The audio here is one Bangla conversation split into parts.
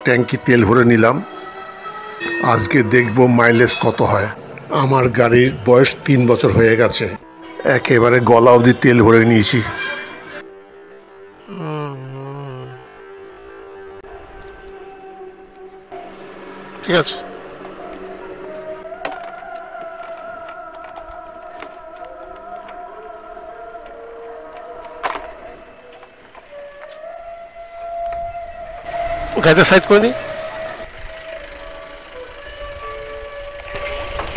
ট্যাঙ্কি তেল ভরে নিলাম। আজকে দেখব মাইলেজ কত হয়। আমার গাড়ির বয়স 3 বছর হয়ে গেছে, একেবারে গলা অবধি তেল ভরে নিয়েছি। ঠিক আছে, গাড়িটা সাইড করে নি।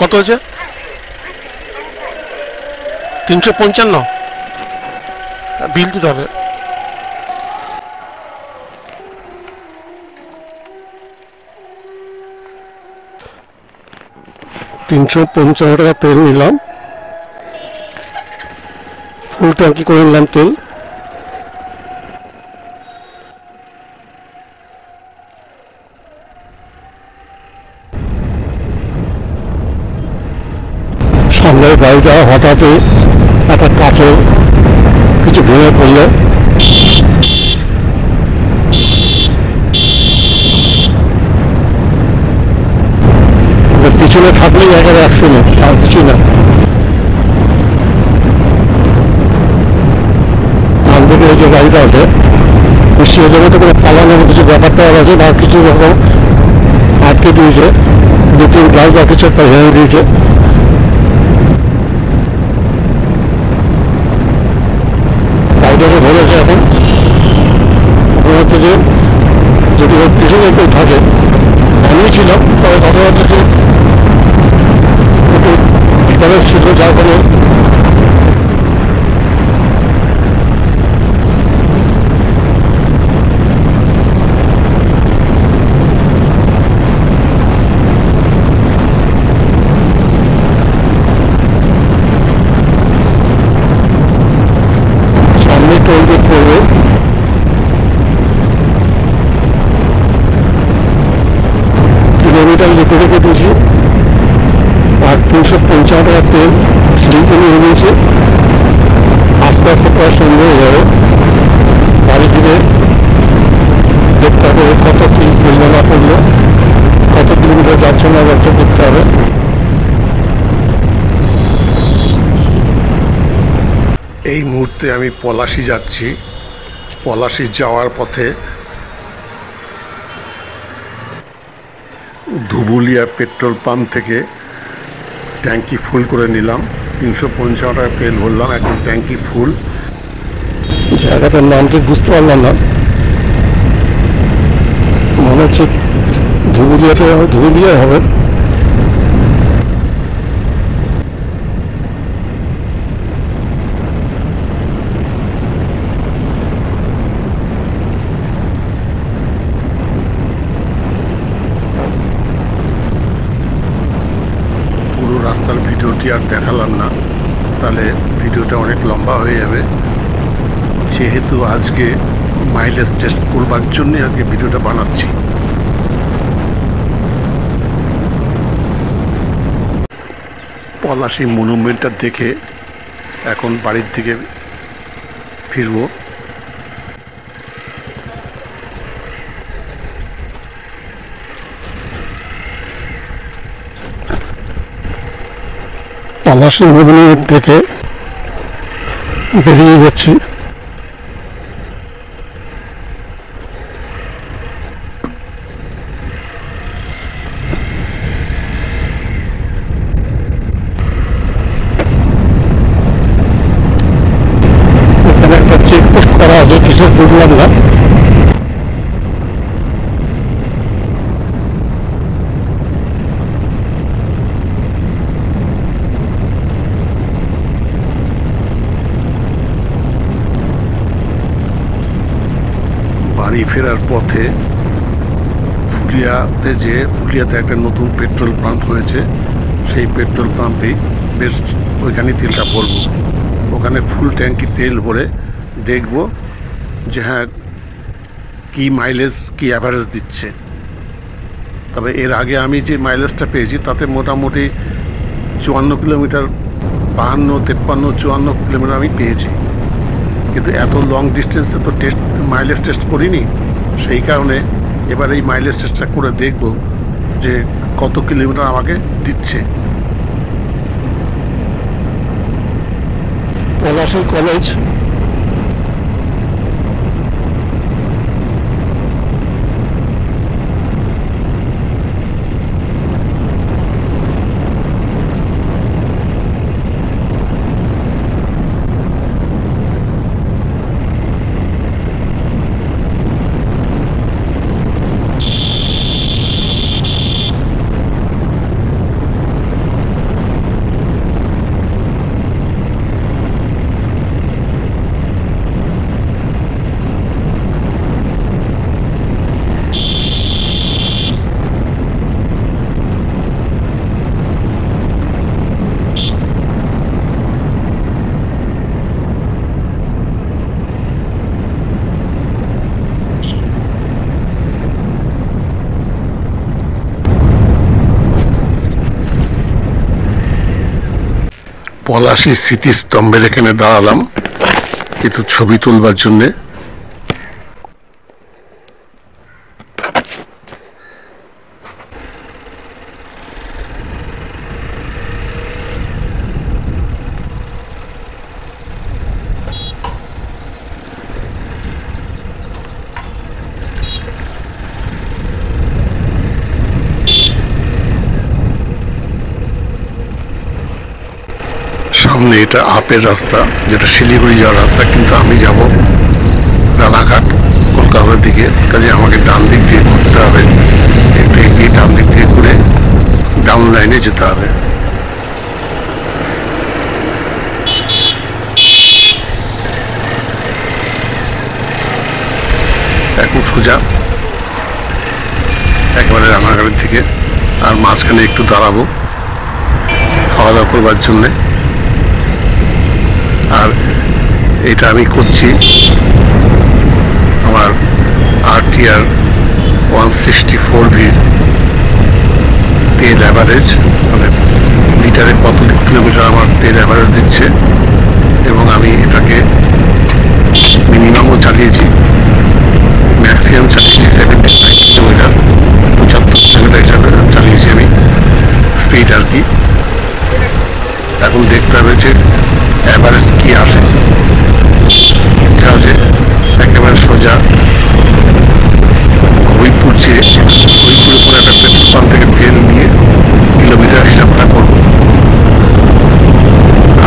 কত হয়েছে? 355। বিল দিতে হবে। টাকা তেল নিলাম, ফুল ট্যাঙ্কি করে নিলাম তেল। সামনের গাড়িটা হঠাৎই একটা কাছে কিছু ভেঙে পড়লো। পিছনে থাকলেই একেবারে অ্যাক্সিডেন্ট, আর কিছু না। ডান দিকে যে গাড়িটা আছে নিশ্চয়ই এদের মতো করে পালানোর কিছু ব্যাপারটা আছে, বা কিছু রকম আটকে দিয়েছে, দুটির গ্লাস বা কিছু একটা ভেঙে দিয়েছে। গাড়িটাকে ধরেছে এখন। মনে হচ্ছে যে যদি ওর পিছনে কেউ থাকে, আমি ছিলাম, তবে কথা হচ্ছে যে একটু ডিফারেন্স ছিল, যার ফলে সামনে টোল গেট পড়বে। কিলোমিটার লিখে রেখে দিয়েছি, আর 355 টাকা তেল স্লিপে নিয়ে নিয়েছে। আস্তে আস্তে প্রায় সন্ধ্যে হয়ে যাবে। বাড়ি ফিরে দেখতে হবে কত কি পড়লো না পড়লো, কত কিলোমিটার যাচ্ছে না যাচ্ছে দেখতে হবে। এই মুহূর্তে আমি পলাশী যাচ্ছি। পলাশী যাওয়ার পথে ধুবুলিয়া পেট্রোল পাম্প থেকে ট্যাঙ্কি ফুল করে নিলাম। 355 টাকা তেল ভরলাম, এখন ট্যাঙ্কি ফুল। জায়গাটার নাম ঠিক বুঝতে পারলাম না, মনে হচ্ছে ধুবুলিয়া হবে। পুরো রাস্তার ভিডিওটি আর দেখালাম না, তাহলে ভিডিওটা অনেক লম্বা হয়ে যাবে। যেহেতু আজকে মাইলেজ টেস্ট করবার জন্য আজকে ভিডিওটা বানাচ্ছি। পলাশী মনুমেন্টটা দেখে এখন বাড়ির দিকে ফিরবো। পলাশী মনুমেন্ট থেকে বেরিয়ে যাচ্ছি। এখানে একটা চেকপোস্ট করা আছে, কিছু বুঝলাম না। বাড়ি ফেরার পথে ফুলিয়াতে একটা নতুন পেট্রোল পাম্প হয়েছে, সেই পেট্রোল পাম্পেই বেশ ওইখানে তেলটা ভরবো। ওখানে ফুল ট্যাঙ্কি তেল ভরে দেখব যে হ্যাঁ কী মাইলেজ, কী অ্যাভারেজ দিচ্ছে। তবে এর আগে আমি যে মাইলেজটা পেয়েছি তাতে মোটামুটি 54 কিলোমিটার, 52, 53, 54 কিলোমিটার আমি পেয়েছি। কিন্তু এত লং ডিস্টেন্সে তো মাইলেজ টেস্ট করিনি, সেই কারণে এবার এই মাইলেজ টেস্টটা করে দেখব যে কত কিলোমিটার আমাকে দিচ্ছে। পলাশী কলেজ পলাশী স্মৃতিস্তম্ভের এখানে দাঁড়ালাম একটু ছবি তুলবার জন্যে। সামনে এটা আপের রাস্তা, যেটা শিলিগুড়ি যাওয়ার রাস্তা, কিন্তু আমি যাব রানাঘাট কলকাতার দিকে, কাজে আমাকে ডান দিক দিয়ে ঘুরতে হবে, একটু এগিয়ে ডান দিক দিয়ে ঘুরে ডাউন লাইনে যেতে হবে। এখন সোজা একেবারে রানাঘাটের দিকে, আর মাঝখানে একটু দাঁড়াবো খাওয়া দাওয়া করবার জন্যে। আর এটা আমি করছি আমার RTR 164V তেল অ্যাভারেজ, মানে লিটারে কত কিলোমিটার আমার তেল অ্যাভারেজ দিচ্ছে, এবং আমি এটাকে মিনিমামও চালিয়েছি, ম্যাক্সিমাম চালিয়েছি 75 কিলোমিটার, 75 কিলোমিটার চালিয়েছি আমি স্পিড আর কি। এখন দেখতে হবে যে অ্যাভারেজ কি আসে। ইচ্ছা আছে একেবারে সোজা হবিপুর ছেড়ে হবিপুরে পরে একটা পেট্রোল পাম্প থেকে তেল নিয়ে কিলোমিটার হিসাবটা করবো।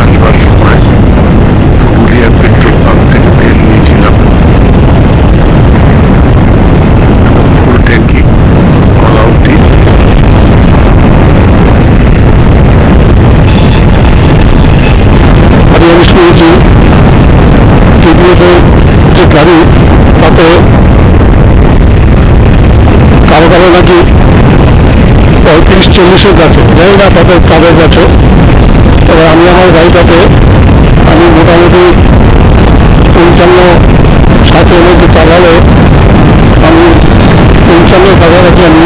আসবার সময় ধুবুলিয়া পেট্রোল পাম্প থেকে তেল নিয়েছিলাম এবং ফুল ট্যাঙ্কি গলা অব্দি। যে গাড়ি তাতে কারো কারো নাকি 35-40-এর কাছে, জানি না তাদের কাদের কাছে। তবে আমি আমার গাড়িটাতে আমি মোটামুটি 55-60-এর মধ্যে চালালে আমি 55-এর কাছাকাছি আমি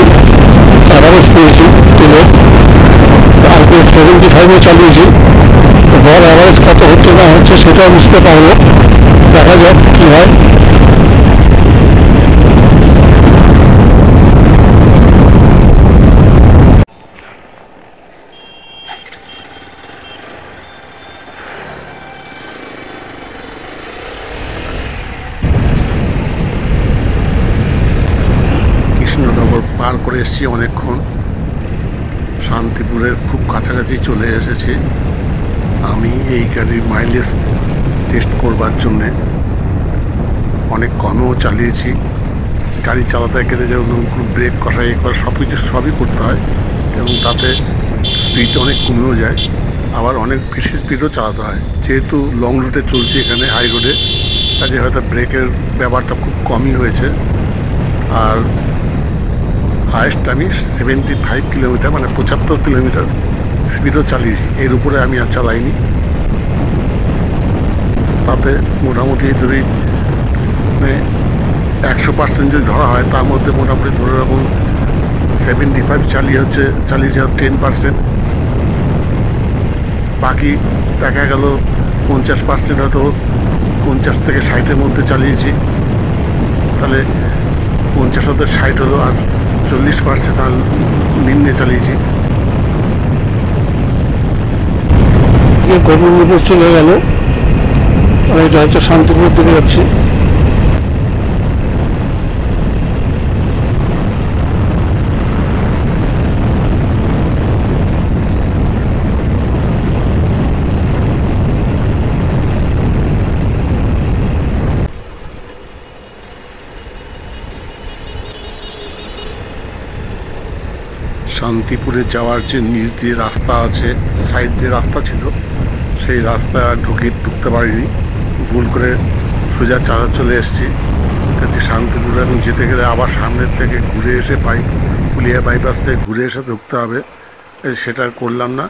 অ্যাভারেজ পেয়েছি তুলে। আজকে 75-এ চালিয়েছি, বড় অ্যাভারেজ কত হচ্ছে না হচ্ছে সেটাও বুঝতে পারবো। দেখা যাক কি হয়। কৃষ্ণনগর পার করে এসেছি অনেকক্ষণ, শান্তিপুরের খুব কাছাকাছি চলে এসেছি। আমি এই গাড়ির মাইলেজ টেস্ট করবার জন্যে অনেক কমও চালিয়েছি। গাড়ি চালাতে গেলে যেমন ব্রেক কষা এ করা সব কিছু সবই করতে হয়, এবং তাতে স্পিড অনেক কমেও যায়, আবার অনেক বেশি স্পিডও চালাতে হয়। যেহেতু লং রুটে চলছি এখানে হাই রোডে, কাজে হয়তো ব্রেকের ব্যাপারটা খুব কমই হয়েছে। আর হায়েস্ট আমি 75 কিলোমিটার, মানে 75 কিলোমিটার স্পিডও চালিয়েছি, এর উপরে আমি আর চালাইনি। তাতে মোটামুটি ধরি মানে 100% যদি ধরা হয়, তার মধ্যে মোটামুটি ধরে রাখুন 75 চালিয়েছে 10%, বাকি দেখা গেল 50% হয়তো 50 থেকে 60-এর মধ্যে চালিয়েছি। তাহলে 50 হতে 60 হলো, আর 40% নিম্নে চালিয়েছি। গোবিন্দপুর চলে গেল, আর এটা হচ্ছে শান্তিপুর দিকে যাচ্ছি। শান্তিপুরে যাওয়ার যে নিচ দিয়ে রাস্তা আছে, সাইড দিয়ে রাস্তা ছিল, সেই রাস্তা ঢুকতে পারিনি, ভুল করে সোজা চলে এসেছি। কাজে শান্তিপুরে এখন যেতে গেলে আবার সামনের থেকে ঘুরে এসে ফুলিয়া বাইপাস থেকে ঘুরে এসে ঢুকতে হবে। সেটা করলাম না,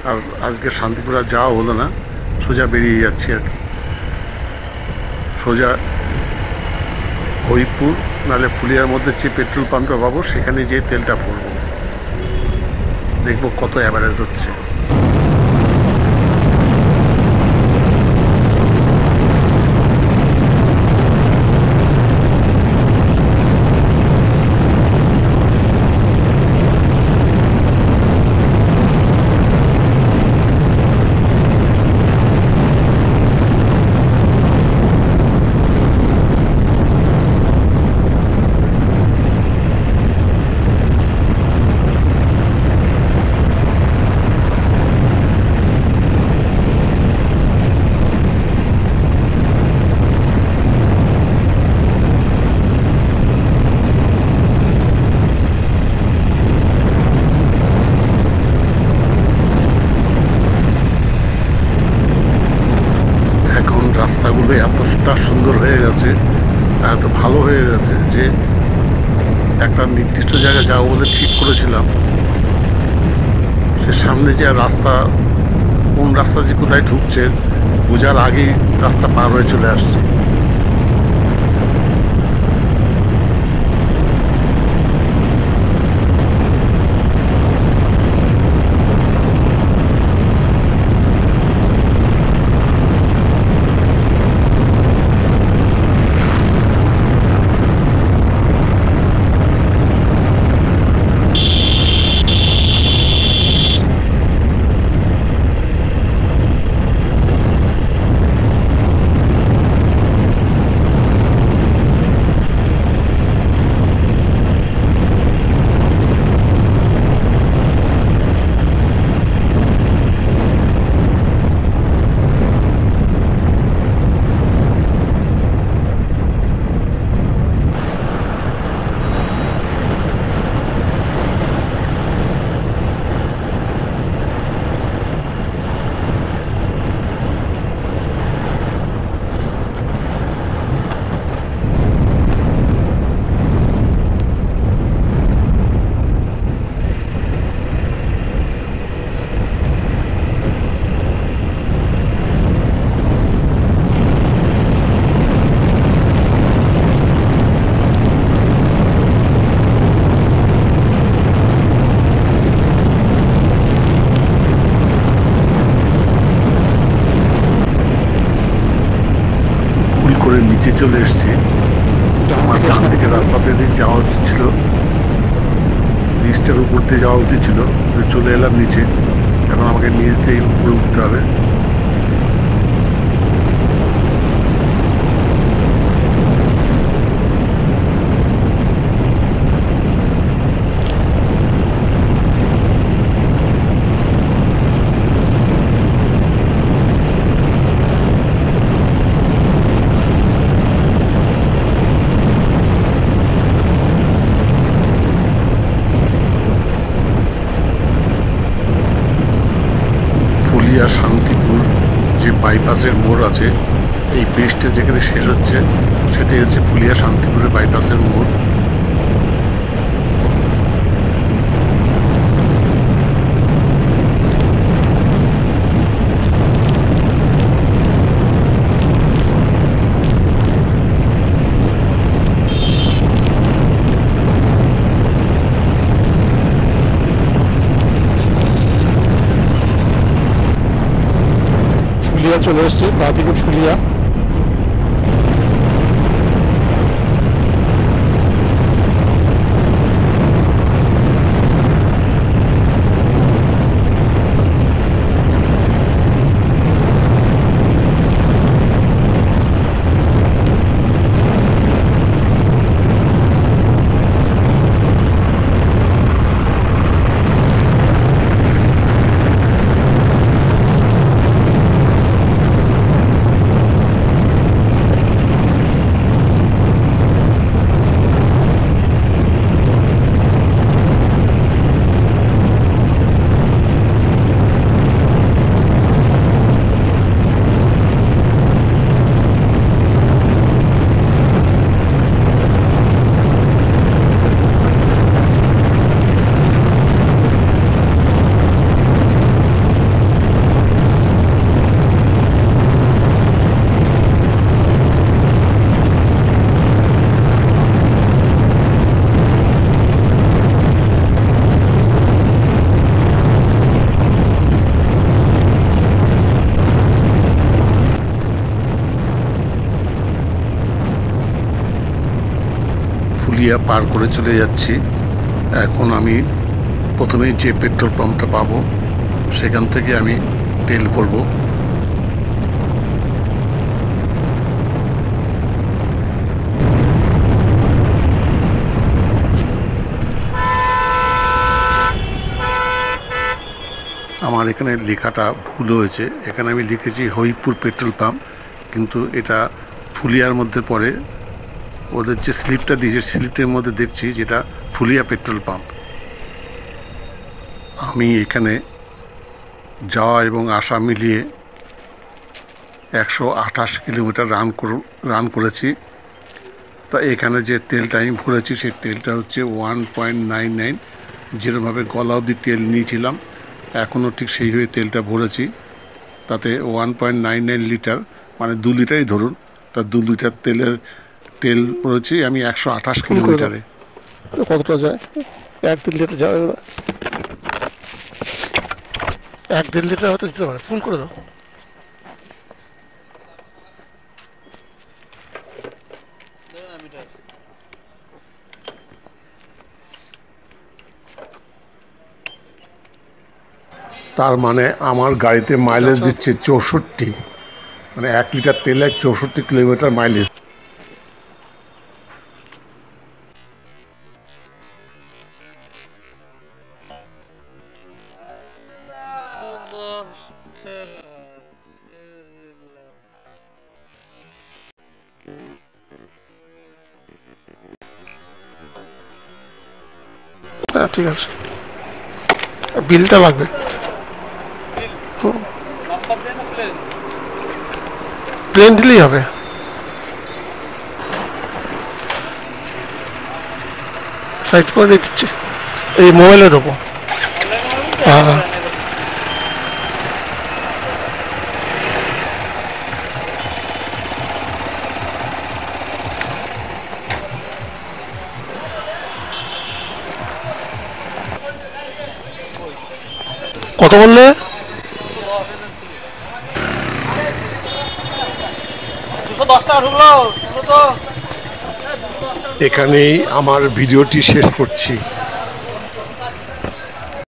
আর আজকে শান্তিপুর আর যাওয়া হলো না, সোজা বেরিয়ে যাচ্ছি আর কি। সোজা হরিপুর নাহলে ফুলিয়ার মধ্যে যে পেট্রোল পাম্পটা পাবো সেখানে যেয়ে তেলটা ভরবো, দেখবো কত অ্যাভারেজ হচ্ছে। রাস্তাগুলো এতটা সুন্দর হয়ে গেছে, এত ভালো হয়ে গেছে যে একটা নির্দিষ্ট জায়গায় যাবো বলে ঠিক করেছিলাম, সে সামনে যে রাস্তা, কোন রাস্তা যে কোথায় ঢুকছে বোঝার আগেই রাস্তা পার হয়ে চলে আসছে। করে নিচে চলে এসেছি, আমার ডান দিকে রাস্তাতে দিয়ে যাওয়া উচিত ছিল, ব্রিজটার উপর দিয়ে যাওয়া উচিত ছিল, চলে এলাম নিচে। এখন আমাকে নিচ দিয়ে উপরে উঠতে হবে। শান্তিপুর যে বাইপাসের মোড় আছে, এই ব্রিজটা যেখানে শেষ হচ্ছে সেটাই হচ্ছে ফুলিয়া শান্তিপুরের বাইপাসের মোড়। চলে এসছি বাদিকে ফুলিয়া। ফুলিয়া পার করে চলে যাচ্ছি। এখন আমি প্রথমেই যে পেট্রোল পাম্পটা পাবো সেখান থেকে আমি তেল ভরবো। আমার এখানে লেখাটা ভুল হয়েছে, এখানে আমি লিখেছি হরিপুর পেট্রোল পাম্প, কিন্তু এটা ফুলিয়ার মধ্যে পড়ে। ওদের যে স্লিপটা দিয়েছে স্লিপটার মধ্যে দেখছি যেটা ফুলিয়া পেট্রোল পাম্প। আমি এখানে যাওয়া এবং আসা মিলিয়ে 128 কিলোমিটার রান করেছি। তা এখানে যে তেলটা আমি ভরেছি সেই তেলটা হচ্ছে 1.99, যেরকমভাবে গলা অবধি তেল নিয়েছিলাম এখনও ঠিক সেইভাবে তেলটা ভরেছি। তাতে 1.99 লিটার, মানে 2 লিটারই ধরুন, তা 2 লিটার তেল ভরেছি আমি 128 কিলোমিটারে। কতটা যায়? 1-1.5 লিটার যাবে, 1-1.5 লিটার হয়তো যেতে পারে। ফোন করে দাও। তার মানে আমার গাড়িতে মাইলেজ দিচ্ছে 64, মানে 1 লিটার তেলে 64 কিলোমিটার মাইলেজ। হ্যাঁ ঠিক আছে, বিলটা লাগবে। প্লেন দিলেই হবে। সাইড করে দিচ্ছি, এই মোবাইলে দেবো। হ্যাঁ কত বললে? এখানেই আমার ভিডিওটি শেষ করছি।